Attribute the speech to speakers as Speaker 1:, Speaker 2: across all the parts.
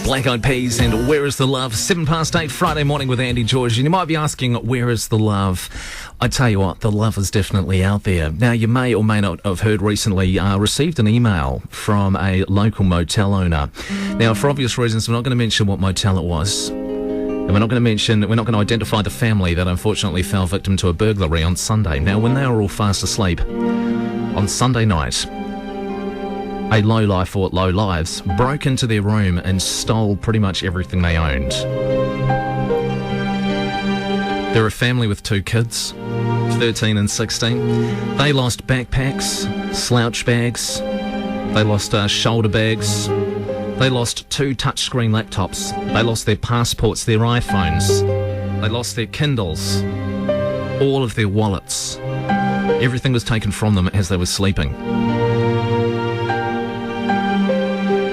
Speaker 1: Black Eyed Peas and Where Is the Love? 8:07 Friday morning with Andy George. And you might be asking, where is the love? I tell you what, the love is definitely out there. Now, you may or may not have heard recently, received an email from a local motel owner. Now, for obvious reasons, we're not going to mention what motel it was. And we're not going to identify the family that unfortunately fell victim to a burglary on Sunday. Now, when they were all fast asleep on Sunday night, a lowlife or low lives broke into their room and stole pretty much everything they owned. They're a family with 2 kids, 13 and 16. They lost backpacks, slouch bags, they lost shoulder bags, they lost 2 touchscreen laptops, they lost their passports, their iPhones, they lost their Kindles, all of their wallets. Everything was taken from them as they were sleeping.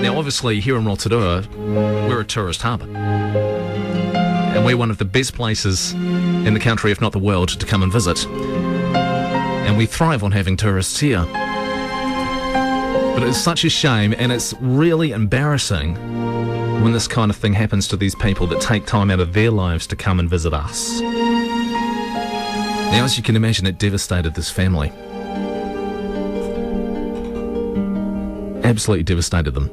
Speaker 1: Now, obviously, here in Rotorua, we're a tourist hub. And we're one of the best places in the country, if not the world, to come and visit. And we thrive on having tourists here. But it's such a shame, and it's really embarrassing when this kind of thing happens to these people that take time out of their lives to come and visit us. Now, as you can imagine, it devastated this family. Absolutely devastated them.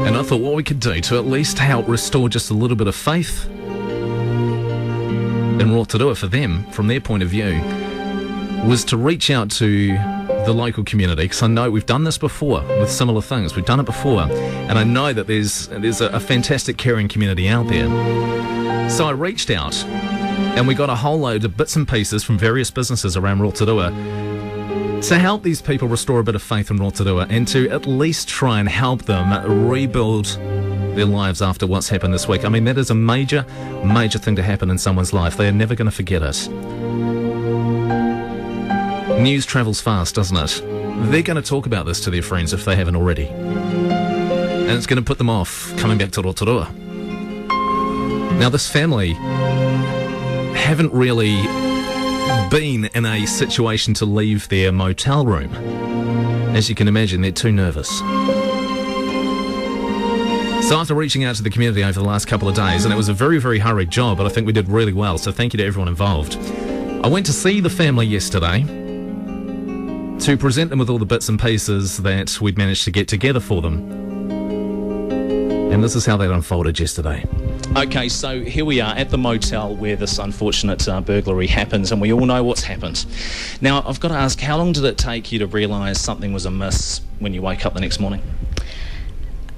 Speaker 1: And I thought what we could do to at least help restore just a little bit of faith in Rotorua for them, from their point of view, was to reach out to the local community, because I know we've done this before with similar things. We've done it before, and I know that there's a fantastic caring community out there. So I reached out, and we got a whole load of bits and pieces from various businesses around Rotorua to help these people restore a bit of faith in Rotorua and to at least try and help them rebuild their lives after what's happened this week. I mean, that is a major, major thing to happen in someone's life. They are never going to forget it. News travels fast, doesn't it? They're going to talk about this to their friends if they haven't already. And it's going to put them off coming back to Rotorua. Now, this family haven't really been in a situation to leave their motel room. As you can imagine, they're too nervous. So after reaching out to the community over the last couple of days, and it was a very, very hurried job, but I think we did really well, so thank you to everyone involved. I went to see the family yesterday to present them with all the bits and pieces that we'd managed to get together for them. And this is how that unfolded yesterday.
Speaker 2: Okay, so here we are at the motel where this unfortunate burglary happens, and we all know what's happened. Now, I've got to ask, how long did it take you to realise something was amiss when you woke up the next morning?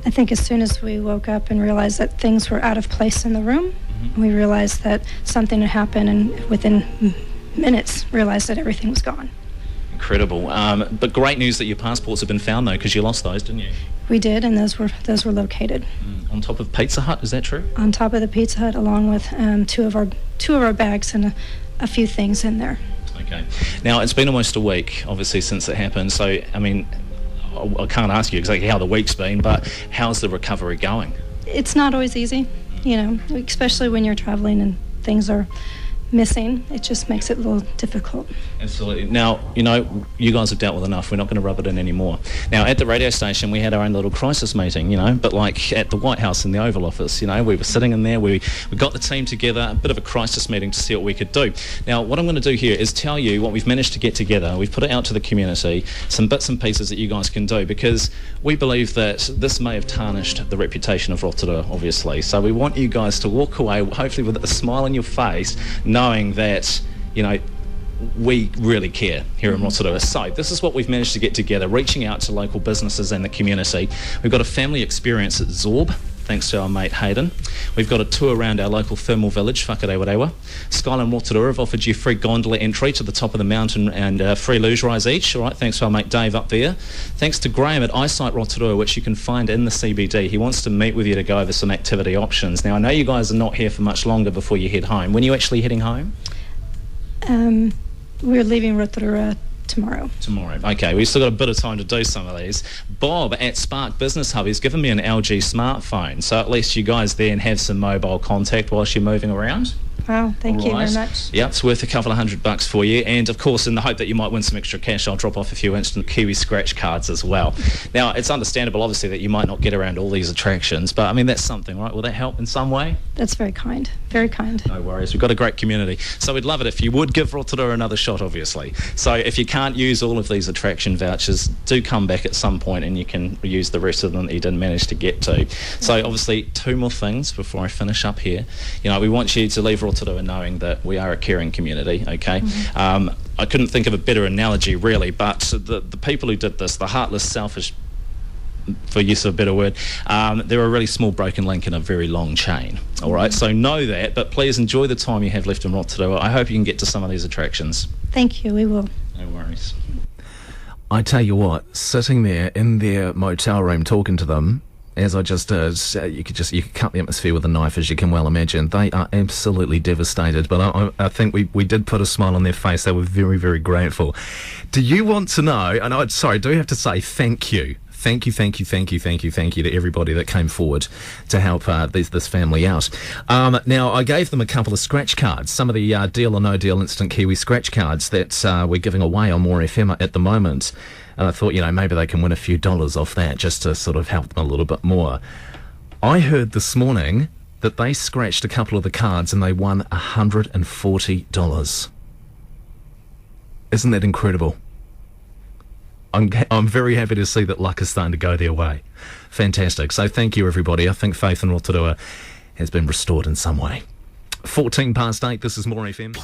Speaker 3: I think as soon as we woke up and realised that things were out of place in the room, we realised that something had happened, and within minutes realised that everything was gone.
Speaker 2: Incredible. But great news that your passports have been found, though, because you lost those, didn't you?
Speaker 3: We did, and those were located.
Speaker 2: On top of Pizza Hut, is that true?
Speaker 3: On top of the Pizza Hut, along with two of our bags and a few things in there.
Speaker 2: Okay. Now, it's been almost a week, obviously, since it happened. So, I mean, I can't ask you exactly how the week's been, but how's the recovery going?
Speaker 3: It's not always easy, especially when you're traveling and things are missing. It just makes it a little difficult.
Speaker 2: Absolutely. Now, you guys have dealt with enough. We're not going to rub it in anymore. Now, at the radio station, we had our own little crisis meeting, but like at the White House in the Oval Office, we were sitting in there, we got the team together, a bit of a crisis meeting to see what we could do. Now, what I'm going to do here is tell you what we've managed to get together. We've put it out to the community, some bits and pieces that you guys can do, because we believe that this may have tarnished the reputation of Rotorua, obviously. So we want you guys to walk away, hopefully with a smile on your face, knowing that, we really care here in Rotorua. So this is what we've managed to get together, reaching out to local businesses and the community. We've got a family experience at Zorb, thanks to our mate Hayden. We've got a tour around our local thermal village, Whakarewarewa. Skyline Rotorua have offered you free gondola entry to the top of the mountain and free luge rise each, all right, thanks to our mate Dave up there. Thanks to Graham at Eyesight Rotorua, which you can find in the CBD. He wants to meet with you to go over some activity options. Now, I know you guys are not here for much longer before you head home. When are you actually heading home?
Speaker 3: We're leaving Rotorua tomorrow. Okay, we've still got a bit of time to do some of these. Bob at Spark Business Hub, he's given me an LG smartphone, so at least you guys then have some mobile contact whilst you're moving around. Wow, thank you
Speaker 2: Right.
Speaker 3: very much.
Speaker 2: Yeah, it's worth a couple of $100 for you. And of course, in the hope that you might win some extra cash, I'll drop off a few instant Kiwi scratch cards as well. Now, it's understandable, obviously, that you might not get around all these attractions, but I mean, that's something, right? Will that help in some way?
Speaker 3: That's very kind. Very kind.
Speaker 2: No worries. We've got a great community. So we'd love it if you would give Rotorua another shot, obviously. So if you can't use all of these attraction vouchers, do come back at some point and you can use the rest of them that you didn't manage to get to. So obviously, two more things before I finish up here. You know, we want you to leave Rotorua knowing that we are a caring community, okay? I couldn't think of a better analogy, really, but the people who did this, the heartless, selfish, for use of a better word, they're a really small broken link in a very long chain, all right? So know that, but please enjoy the time you have left in Rotorua. I hope you can get to some of these attractions.
Speaker 3: Thank you. We will.
Speaker 2: No worries.
Speaker 1: I tell you what, sitting there in their motel room talking to them, as I just did, you could cut the atmosphere with a knife, as you can well imagine. They are absolutely devastated, but I think we did put a smile on their face. They were very, very grateful. Do you want to know, and I do have to say thank you. Thank you to everybody that came forward to help this family out. Now, I gave them a couple of scratch cards, some of the Deal or No Deal Instant Kiwi scratch cards that we're giving away on More FM at the moment. And I thought, maybe they can win a few dollars off that just to sort of help them a little bit more. I heard this morning that they scratched a couple of the cards and they won $140. Isn't that incredible? I'm very happy to see that luck is starting to go their way. Fantastic. So thank you, everybody. I think faith in Rotorua has been restored in some way. 8:14, this is More FM.